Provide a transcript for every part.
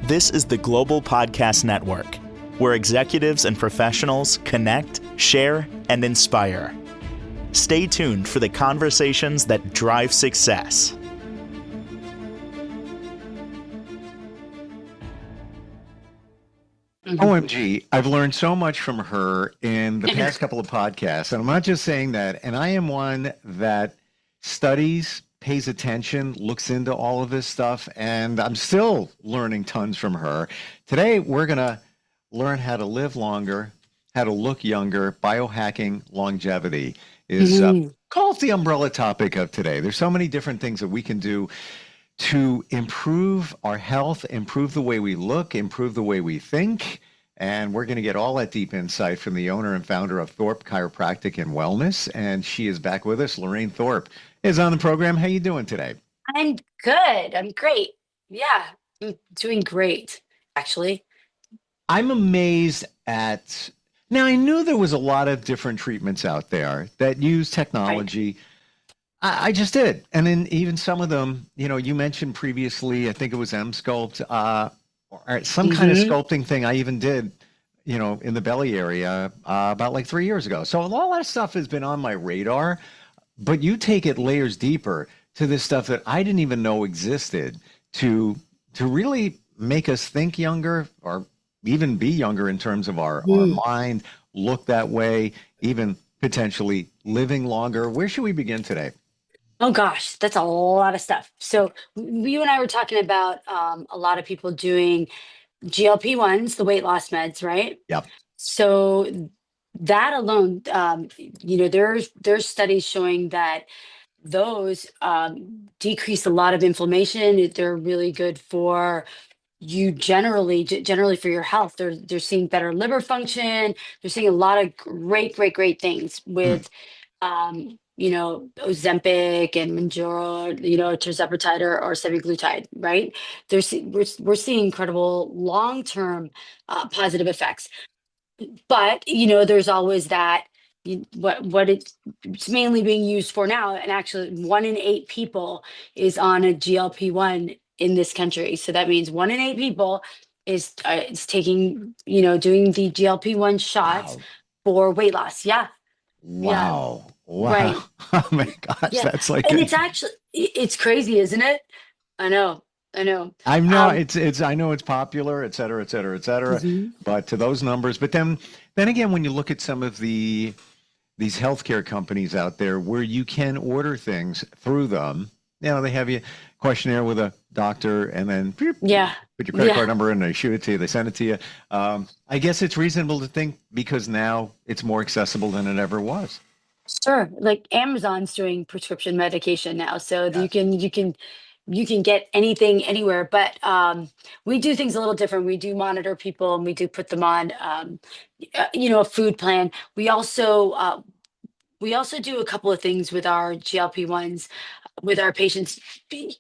This is the Global Podcast Network, where executives and professionals connect, share, and inspire. Stay tuned for the conversations that drive success. OMG, I've learned so much from her in the past couple of podcasts. And I'm not just saying that. And I am one that studies, pays attention, looks into all of this stuff. And I'm still learning tons from her. Today, we're going to learn how to live longer, how to look younger. Biohacking longevity is called the umbrella topic of today. There's so many different things that we can do to improve our health, improve the way we look, improve the way we think. And we're going to get all that deep insight from the owner and founder of Thorpe Chiropractic and Wellness. And she is back with us. Lorraine Thorpe is on the program. How you doing today? I'm good. I'm great. Yeah, I'm doing great, actually. I'm amazed at, now I knew there was a lot of different treatments out there that use technology. Right. I just did. And then even some of them, you know, you mentioned previously, I think it was M-Sculpt, or some kind of sculpting thing I even did, you know, in the belly area about like 3 years ago. So all that stuff has been on my radar, but you take it layers deeper to this stuff that I didn't even know existed to really make us think younger or even be younger in terms of our mind, look that way, even potentially living longer. Where should we begin today? Oh gosh, that's a lot of stuff. So you and I were talking about a lot of people doing GLP-1s, the weight loss meds, right? Yep. So that alone, there's studies showing that those decrease a lot of inflammation. They're really good for you generally for your health. They're seeing better liver function. They're seeing a lot of great things with Ozempic and Mounjaro, tirzepatide or semaglutide, right? We're seeing incredible long-term positive effects. But there's always that it's mainly being used for now, and actually 1 in 8 people is on a GLP-1 in this country. So that means 1 in 8 people is taking, doing the GLP-1 shots Wow. for weight loss. Yeah. Yeah. Wow. Wow. Right. Oh my gosh. Yeah. That's like And it's crazy, isn't it? I know. I know I know it's popular, et cetera, et cetera, et cetera. Mhm. But to those numbers, but then again, when you look at some of these healthcare companies out there where you can order things through them, they have you questionnaire with a doctor and then put Yeah. your credit Yeah. card number in, they shoot it to you, they send it to you. I guess it's reasonable to think because now it's more accessible than it ever was. Sure. Like Amazon's doing prescription medication now, so Yes. you can get anything anywhere. But we do things a little different. We do monitor people, and we do put them on a food plan. We also do a couple of things with our GLP-1s with our patients.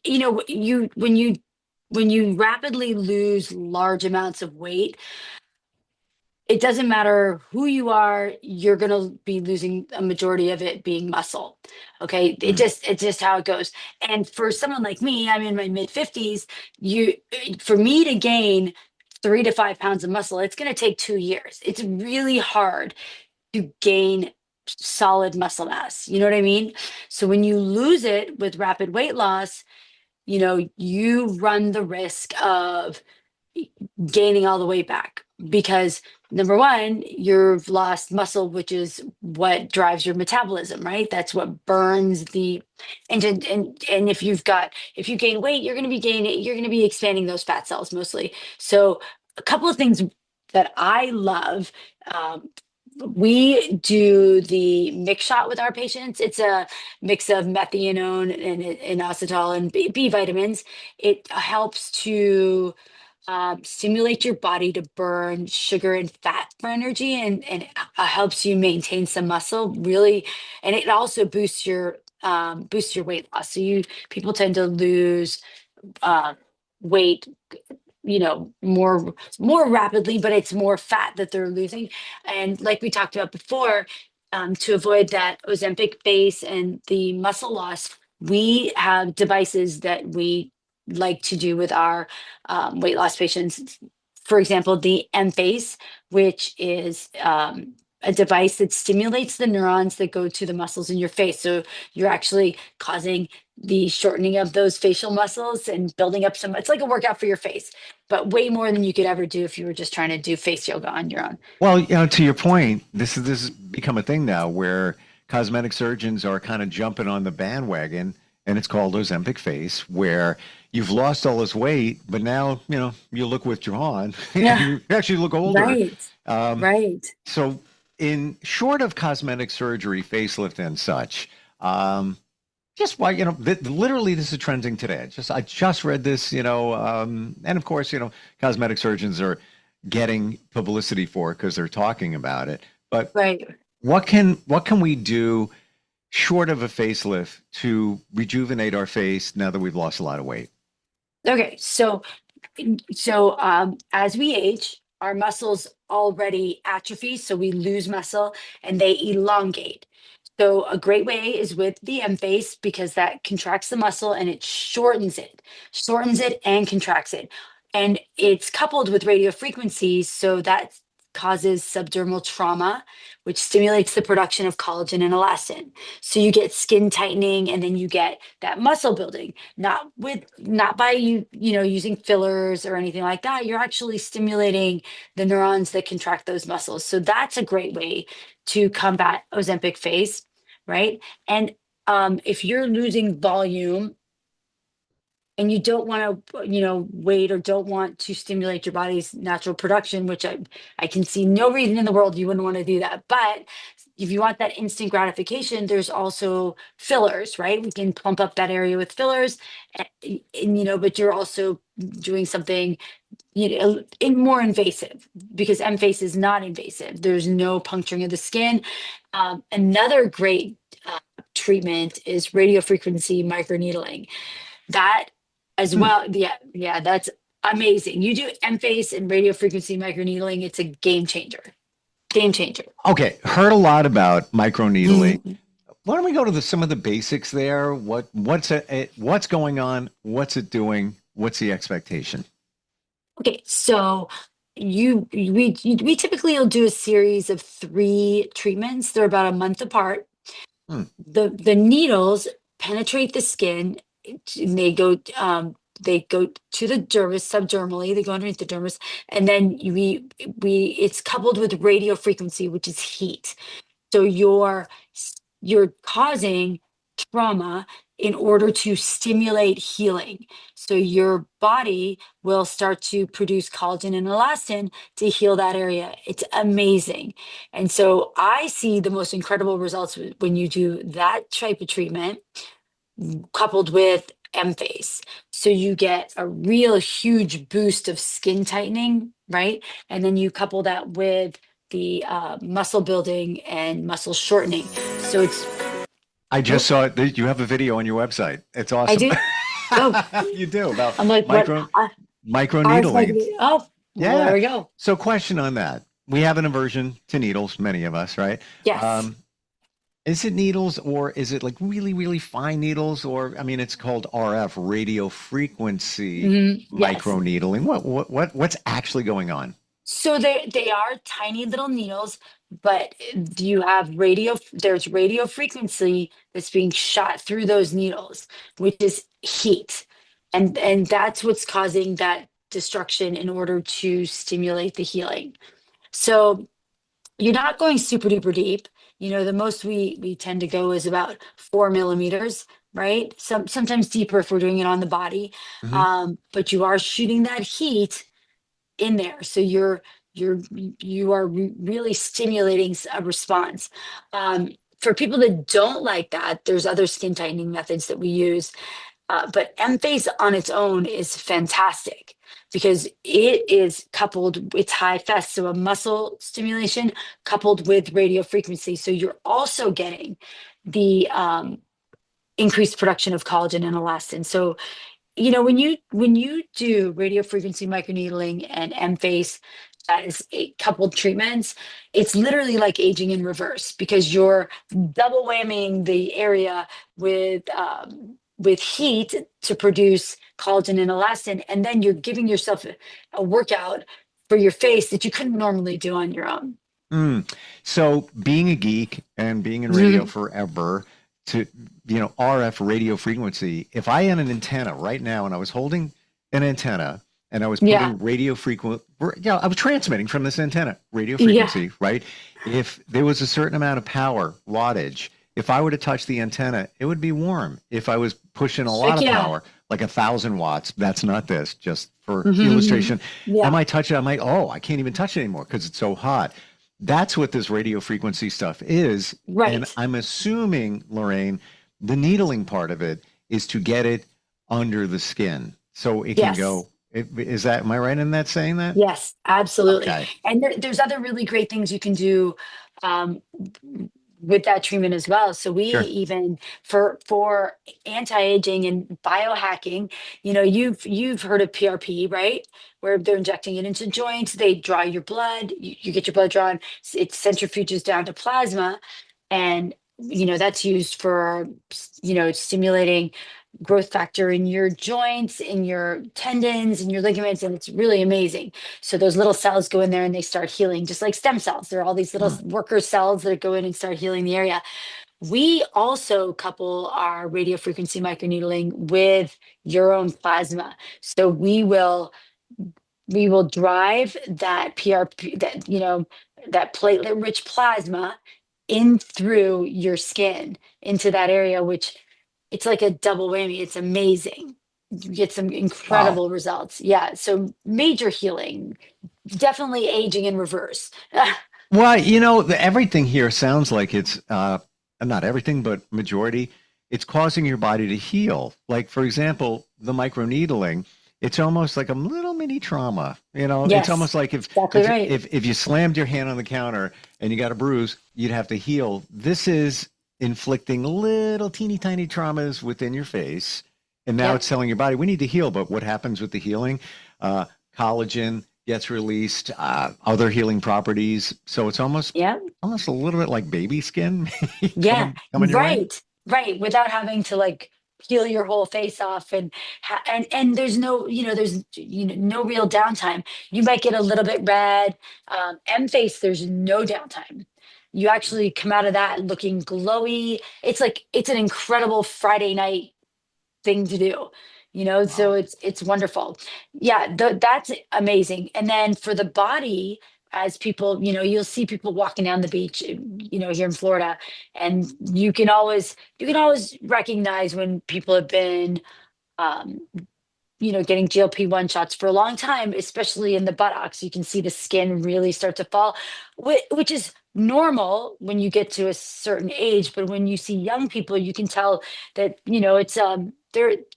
When you rapidly lose large amounts of weight, it doesn't matter who you are, you're going to be losing a majority of it being muscle. Okay. It's just how it goes. And for someone like me, I'm in my mid 50s, for me to gain 3 to 5 pounds of muscle, it's going to take 2 years. It's really hard to gain solid muscle mass. You know what I mean? So when you lose it with rapid weight loss, you run the risk of gaining all the weight back because number one, you've lost muscle, which is what drives your metabolism, right? That's what burns and if you gain weight, you're going to be expanding those fat cells mostly. So a couple of things that I love. We do the mix shot with our patients. It's a mix of methionine and inositol and B vitamins. It helps to stimulate your body to burn sugar and fat for energy, and helps you maintain some muscle really, and it also boosts your weight loss. So people tend to lose weight more rapidly, but it's more fat that they're losing. And like we talked about before, to avoid that Ozempic base and the muscle loss, we have devices that we like to do with our weight loss patients. For example, the M-Face, which is a device that stimulates the neurons that go to the muscles in your face. So you're actually causing the shortening of those facial muscles and building up some, it's like a workout for your face, but way more than you could ever do if you were just trying to do face yoga on your own. Well, to your point, this has become a thing now where cosmetic surgeons are kind of jumping on the bandwagon, and it's called Ozempic face, where you've lost all this weight, but now you look withdrawn and Yeah, you actually look older. right, Um, right. so, in short of cosmetic surgery, facelift, and such, just why literally this is trending today. I just read this, and of course, cosmetic surgeons are getting publicity for it because they're talking about it. But Right. what can we do short of a facelift to rejuvenate our face now that we've lost a lot of weight? Okay. So as we age, our muscles already atrophy, so we lose muscle and they elongate. So a great way is with the M face because that contracts the muscle and it shortens it and contracts it. And it's coupled with radio frequencies, so that causes subdermal trauma, which stimulates the production of collagen and elastin. So you get skin tightening and then you get that muscle building, not by using fillers or anything like that. You're actually stimulating the neurons that contract those muscles. So that's a great way to combat Ozempic face, right? And if you're losing volume and you don't want to wait or don't want to stimulate your body's natural production, which I can see no reason in the world you wouldn't want to do that. But if you want that instant gratification, there's also fillers, right? We can plump up that area with fillers, and but you're also doing something more invasive, because M face is not invasive. There's no puncturing of the skin. Another great treatment is radiofrequency microneedling. That as Hmm. well. Yeah, that's amazing. You do M face and radiofrequency microneedling, it's a game changer. Game changer. Okay, heard a lot about microneedling. Mhm. Why don't we go to some of the basics there? What's going on? What's it doing? What's the expectation? Okay, so we typically will do a series of 3 treatments. They're about a month apart. Hmm. The needles penetrate the skin, and they go to the dermis subdermally. They go underneath the dermis, and then we it's coupled with radio frequency, which is heat. So you're causing trauma in order to stimulate healing. So your body will start to produce collagen and elastin to heal that area. It's amazing. And so I see the most incredible results when you do that type of treatment coupled with M-Face. So you get a real huge boost of skin tightening, right? And then you couple that with the muscle building and muscle shortening. So it's, I oh, just saw it. You have a video on your website. It's I awesome. do. Oh, You do about I'm like, what? micro Ours might needling. be, oh, well, there Yeah. we go. So, question on that. We have an aversion to needles, many of us, right? Yes. Um, is it needles or is it like really, really fine needles? Or, I mean, it's called RF, radio frequency Yes. micro needling. What's actually going on? So they are tiny little needles, but there's radio frequency that's being shot through those needles, which is heat. And that's what's causing that destruction in order to stimulate the healing. So you're not going super duper deep. The most we tend to go is about 4 millimeters, right? Sometimes deeper if we're doing it on the body. Hmm. But you are shooting that heat in there, so you are really stimulating a response. For people that don't like that, there's other skin tightening methods that we use, but M-Face on its own is fantastic because it's high fest, so a muscle stimulation coupled with radio frequency, so you're also getting the increased production of collagen and elastin. So when you do radio frequency microneedling and M-Face as coupled treatments, it's literally like aging in reverse because you're double whamming the area with with heat to produce collagen and elastin, and then you're giving yourself a workout for your face that you couldn't normally do on your own. Mm. So being a geek and being in radio forever to, RF radio frequency, if I had an antenna right now and I was holding an antenna and I was Yeah, putting I was transmitting from this antenna, radio yeah, frequency, right? If there was a certain amount of power, wattage, if I were to touch the antenna, it would be warm. If I was pushing a lot heck of yeah. power, like 1,000 watts, that's not this, just for Mhm. illustration. I Yeah, might touch it. I might, oh, I can't even touch it anymore because it's so hot. That's what this radio frequency stuff is. And right. I'm assuming, Lorraine, the needling part of it is to get it under the skin so it can Yes. go. Am I right in that saying that? Yes, absolutely. Okay. And there's other really great things you can do um, with that treatment as well. So we Sure. even for anti-aging and biohacking, you've heard of PRP, right? Where they're injecting it into joints, they draw your blood, you get your blood drawn, it centrifuges down to plasma, and that's used for stimulating growth factor in your joints, in your tendons, in your ligaments, and it's really amazing. So those little cells go in there and they start healing, just like stem cells. There are all these little Hmm. worker cells that go in and start healing the area. We also couple our radio frequency microneedling with your own plasma. So we will drive that PRP, that platelet rich plasma in through your skin into that area, which it's like a double whammy. It's amazing. You get some Wow. incredible results. Yeah. So major healing, definitely aging in reverse. Well, everything here sounds like it's not everything, but majority. It's causing your body to heal. Like, for example, the microneedling, it's almost like a little mini trauma. It's Yes, almost like if exactly if right. if if you slammed your hand on the counter and you got a bruise, you'd have to heal. This is inflicting little teeny tiny traumas within your face, and now Yep. it's telling your body we need to heal. But what happens with the healing? Uh, Collagen gets released, other healing properties. So it's Yep. almost a little bit like baby skin Yeah, coming your way. right, right, without having to, like, peel your whole face off and there's no, there's, no real downtime. You might get a little bit red, M-face, there's no downtime. You actually come out of that looking glowy. It's an incredible Friday night thing to do, so Wow. it's wonderful. Yeah, that's amazing. And then for the body, as people, you'll see people walking down the beach, here in Florida, and you can always recognize when people have been um getting GLP-1 shots for a long time, especially in the buttocks. You can see the skin really start to fall, which is normal when you get to a certain age. But when you see young people, you can tell that, it's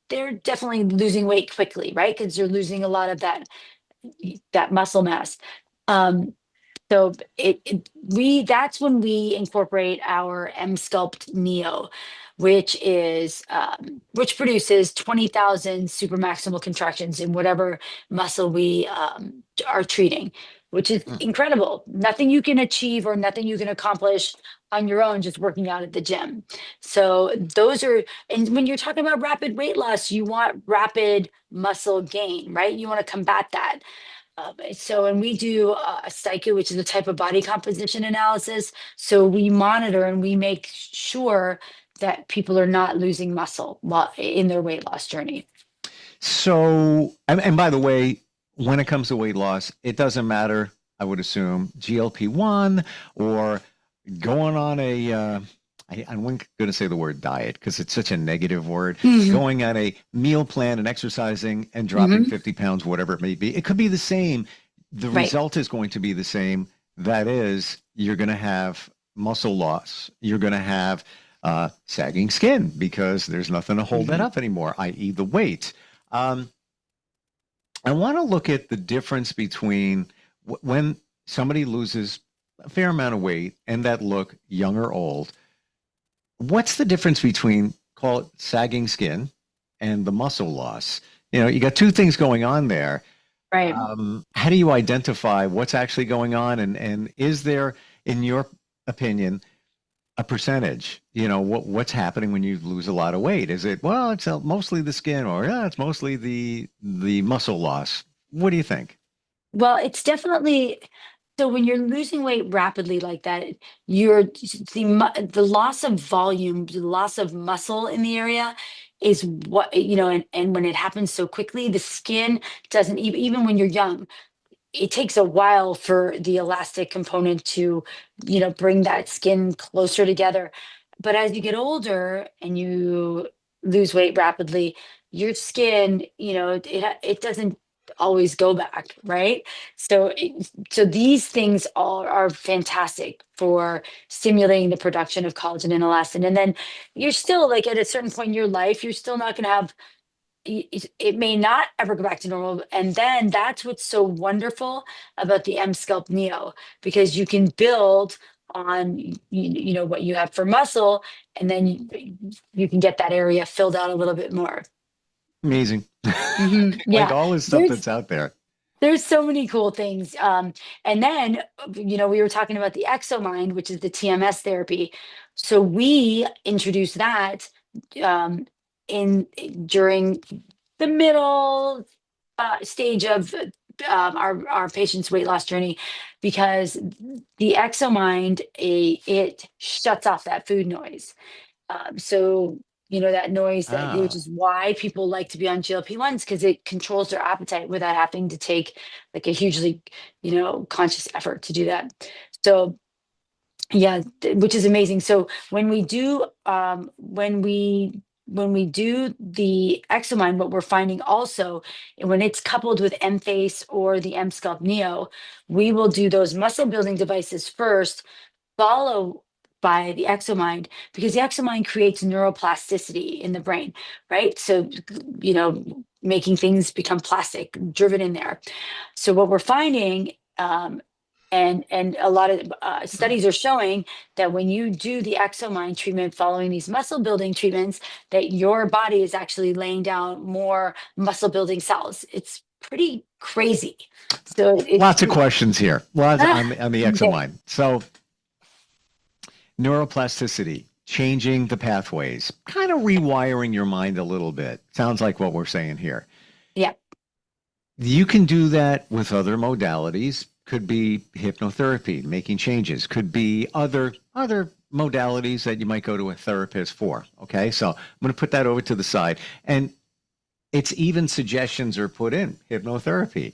they're definitely losing weight quickly, right? Because they're losing a lot of that muscle mass. Um, so we that's when we incorporate our M Sculpt Neo, which produces 20,000 super maximal contractions in whatever muscle we are treating, which is Mm. incredible. Nothing you can achieve or nothing you can accomplish on your own just working out at the gym. So and when you're talking about rapid weight loss, you want rapid muscle gain, right? You want to combat that. And we do a psyche, which is a type of body composition analysis. So we monitor and we make sure that people are not losing muscle while in their weight loss journey. So, and by the way, when it comes to weight loss, it doesn't matter, I would assume, GLP-1 or going on I'm not going to say the word diet because it's such a negative word, Mhm. going on a meal plan and exercising and dropping Mhm. 50 pounds, whatever it may be. It could be the same. The Right. result is going to be the same. That is, you're going to have muscle loss. You're going to have sagging skin because there's nothing to hold that Mhm. up anymore, i.e., the weight. Um, I want to look at the difference between when somebody loses a fair amount of weight and that look young or old. What's the difference between, call it sagging skin and the muscle loss? You got two things going on there. Right. How do you identify what's actually going on? And is there, in your opinion, a percentage? What's happening when you lose a lot of weight? Is it, well, it's mostly the skin, or yeah, it's mostly the muscle loss? What do you think? Well, it's definitely so when you're losing weight rapidly like that, you're the loss of volume, the loss of muscle in the area is what, and when it happens so quickly, the skin doesn't even when you're young, it takes a while for the elastic component to, bring that skin closer together. But as you get older and you lose weight rapidly, your skin, it doesn't always go back, right? So these things all are fantastic for stimulating the production of collagen and elastin. And then you're still like at a certain point in your life, you're still not going to have it may not ever go back to normal. And then that's what's so wonderful about the M Sculpt Neo, because you can build on what you have for muscle, and then you can get that area filled out a little bit more. Amazing. Like Yeah, all this stuff there's that's out there. there's so many cool things. And then we were talking about the ExoMind, which is the TMS therapy. So we introduced that um, in during the middle stage of our patient's weight loss journey, because the ExoMind it shuts off that food noise. So that noise which Oh, is why people like to be on GLP-1s, because it controls their appetite without having to take like a hugely conscious effort to do that. So yeah, which is amazing. So when we do the Exomind, what we're finding also, when it's coupled with M-Face or the M-Sculpt Neo, we will do those muscle building devices first, follow by the Exomind, because the Exomind creates neuroplasticity in the brain, right? So, making things become plastic driven in there. So what we're finding, and a lot of studies are showing that when you do the Exomind treatment following these muscle building treatments, that your body is actually laying down more muscle building cells. It's pretty crazy. So lots of questions here. Lots on the okay. ExoMind. So neuroplasticity, changing the pathways, kind of rewiring your mind a little bit. Sounds like what we're saying here. Yeah. You can do that with other modalities. Could be hypnotherapy, making changes. Could be other modalities that you might go to a therapist for. Okay, so I'm going to put that over to the side. And it's even suggestions are put in hypnotherapy.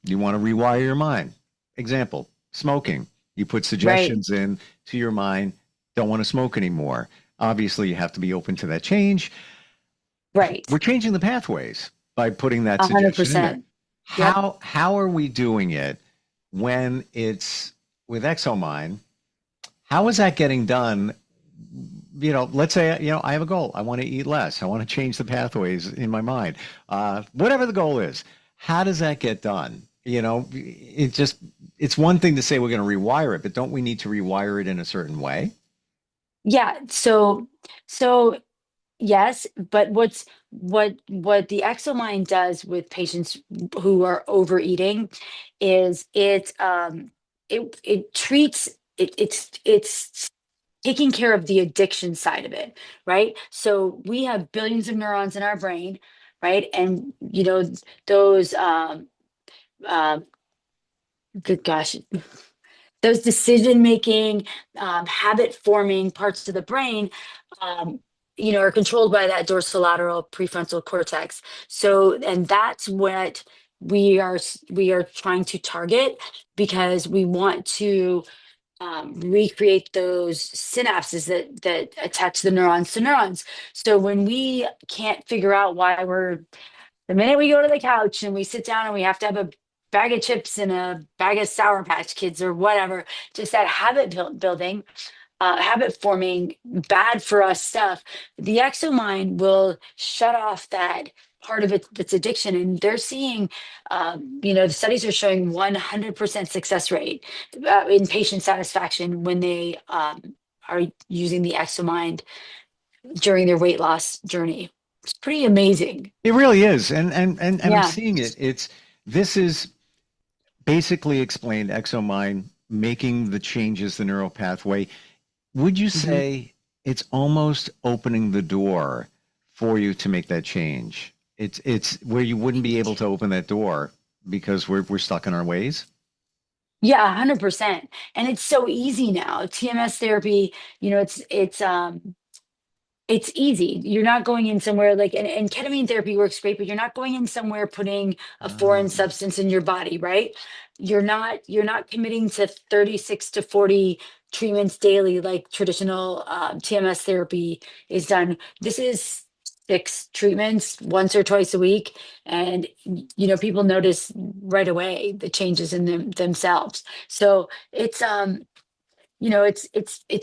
You want to rewire your mind. Example, smoking. You put Right. suggestions in to your mind. Don't want to smoke anymore. Obviously, you have to be open to that change. Right. We're changing the pathways by putting that A hundred suggestion in there. percent. Yep. How are we doing it when it's with ExoMind? How is that getting done? Let's say, I have a goal. I want to eat less. I want to change the pathways in my mind. Whatever the goal is, how does that get done? It's one thing to say we're going to rewire it, but don't we need to rewire it in a certain way? Yeah. So yes, but what the Exomind does with patients who are overeating is it treats it's taking care of the addiction side of it, right? So we have billions of neurons in our brain, right? And those uh, good gosh, those decision making, habit forming parts of the brain, um, are controlled by that dorsolateral prefrontal cortex. So, and that's what we are trying to target, because we want to recreate those synapses that attach the neurons to neurons. So when we can't figure out why the minute we go to the couch and we sit down and we have to have a bag of chips and a bag of Sour Patch Kids or whatever, just that building, habit forming, bad for us stuff, the Exomind will shut off that part of its addiction. And they're seeing, the studies are showing 100% success rate in patient satisfaction when they are using the Exomind during their weight loss journey. It's pretty amazing. It really is. And I'm Yeah. seeing it. This is basically explained ExoMind making the changes, the neural pathway would you Mhm. say it's almost opening the door for you to make that change? It's where you wouldn't be able to open that door because we're stuck in our ways. Yeah, 100%. And it's so easy now. TMS therapy, it's easy. You're not going in somewhere like, and ketamine therapy works great, but you're not going in somewhere putting a foreign Um, substance in your body, right? You're not committing to 36 to 40 treatments daily like traditional TMS therapy is done. This is 6 treatments once or twice a week, and people notice right away the changes in themselves. So it's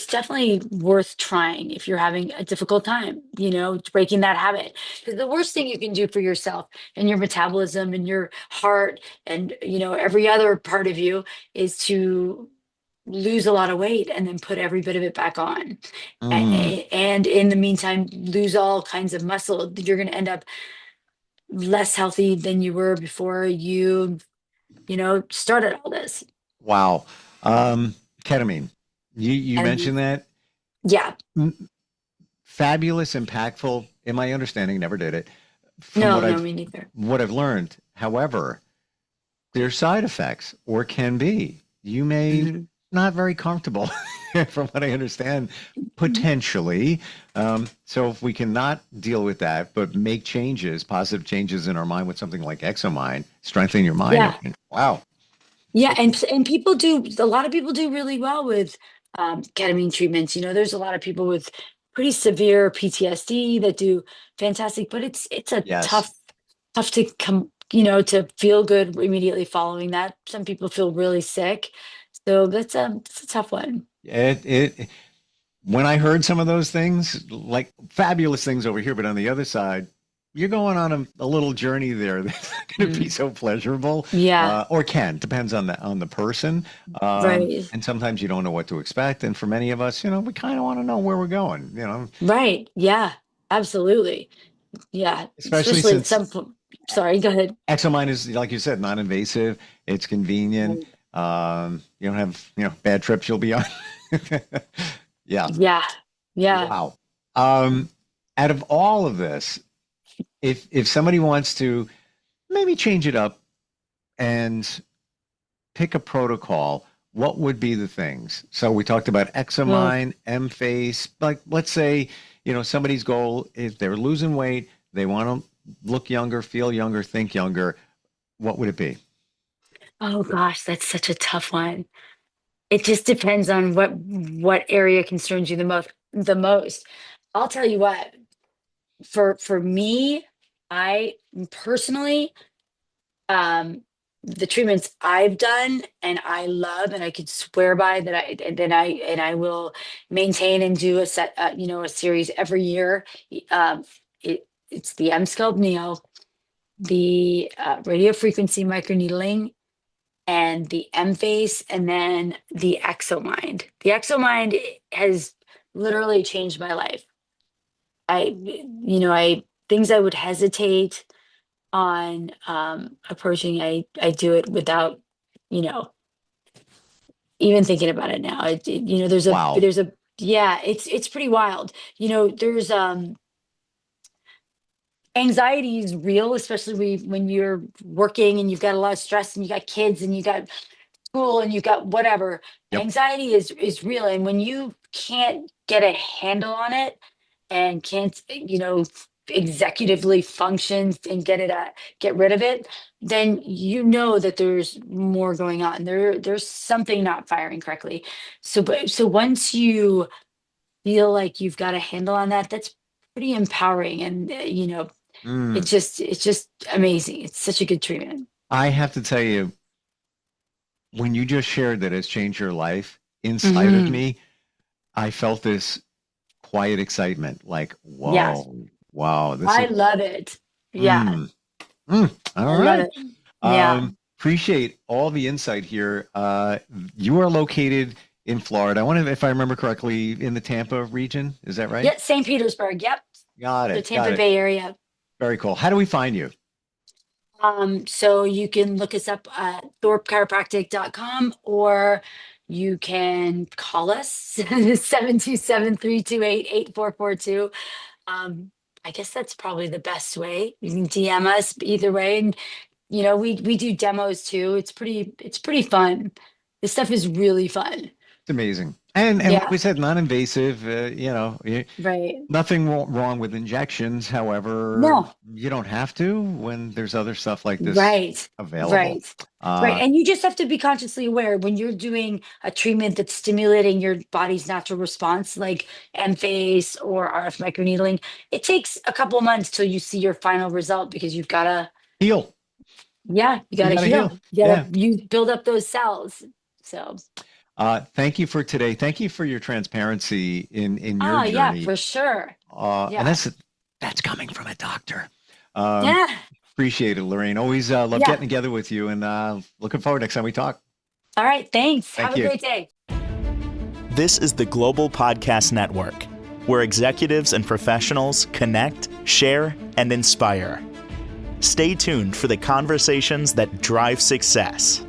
definitely worth trying if you're having a difficult time, breaking that habit. Because the worst thing you can do for yourself and your metabolism and your heart and, every other part of you is to lose a lot of weight and then put every bit of it back on. mm, And in the meantime, lose all kinds of muscle. You're going to end up less healthy than you were before started all this. wow. Um, Ketamine. You And mentioned that. yeah, Mm, fabulous, impactful. In my understanding, never did it. From no, no, me neither. what I've learned, however, there's side effects or can be. You may Mhm. not very comfortable, from what I understand, potentially. So if we cannot deal with that, but make changes, positive changes in our mind with something like Exomind, strengthen your mind. Yeah. Wow. Yeah, and people do a lot of people do really well with ketamine treatments. There's a lot of people with pretty severe PTSD that do fantastic, but it's a Yes. tough to come, to feel good immediately following that. Some people feel really sick, so that's a tough one. It when I heard some of those things, like fabulous things over here, but on the other side, you're going on a little journey there that's not going to be Mm. so pleasurable, Yeah, or can depends on the person. right, And sometimes you don't know what to expect. And for many of us, we kind of want to know where we're going. right, yeah, absolutely, yeah, Especially especially at since some point. Sorry, go ahead. Exomine is, like you said, non-invasive. It's convenient. You don't have bad trips you'll be on. Yeah. Yeah, yeah. Wow. Um, out of all of this, if somebody wants to maybe change it up and pick a protocol, what would be the things? So we talked about Oh, Examine, M-Face. Like, let's say, somebody's goal is they're losing weight, they want to look younger, feel younger, think younger. What would it be? oh gosh, that's such a tough one. It just depends on what area concerns you the most. I'll tell you what, for me, I personally, um, the treatments I've done and I love and I could swear by that I will maintain and do a series every year. It's the M Sculpt Neo, the radio frequency microneedling, and the M-Face, and then the ExoMind. The ExoMind has literally changed my life. I things I would hesitate on approaching, I do it without, you know, even thinking about it now. Wow. There's a yeah, it's pretty wild. There's anxiety is real, especially when you're working and you've got a lot of stress and you got kids and you got school and you got whatever. Yep. Anxiety is real, and when you can't get a handle on it and can't executively function and get rid of it, then you know that there's more going on. There's something not firing correctly. So once you feel like you've got a handle on that, that's pretty empowering, and Mm. it's just amazing. It's such a good treatment. I have to tell you, when you just shared that it's changed your life, inside of Hmm. me, I felt this quiet excitement, like, Yes, whoa, wow, this I is, love it. Yeah, mm, all I love right. it. Yeah. Appreciate all the insight here. You are located in Florida. I wonder if I remember correctly, in the Tampa region. Is that right? Yep, St. Petersburg. Yep. Got The it. Got Tampa it. Bay area. Very cool. How do we find you? So you can look us up at thorpechiropractic.com, or you can call us 727-328-8442. I guess that's probably the best way. You can DM us either way. And we do demos too. It's pretty fun. This stuff is really fun. It's amazing. And like Yeah, we said, non-invasive, right. nothing wrong with injections. However, No, you don't have to when there's other stuff like this right. available. Right. Right. Uh, And you just have to be consciously aware when you're doing a treatment that's stimulating your body's natural response, like M-Face or RF microneedling. It takes a couple of months till you see your final result because you've got to, heal. yeah, you got You to got to heal. heal. Yeah. You build up those cells. So, Thank you for today. Thank you for your transparency in your yeah, journey. for sure. And Yeah. that's coming from a doctor. Um, Yeah. appreciate it, Lorraine. Always love Yeah. getting together with you, and looking forward next time we talk. All right. Thanks. Thank Have a you. great day. This is the Global Podcast Network, where executives and professionals connect, share, and inspire. Stay tuned for the conversations that drive success.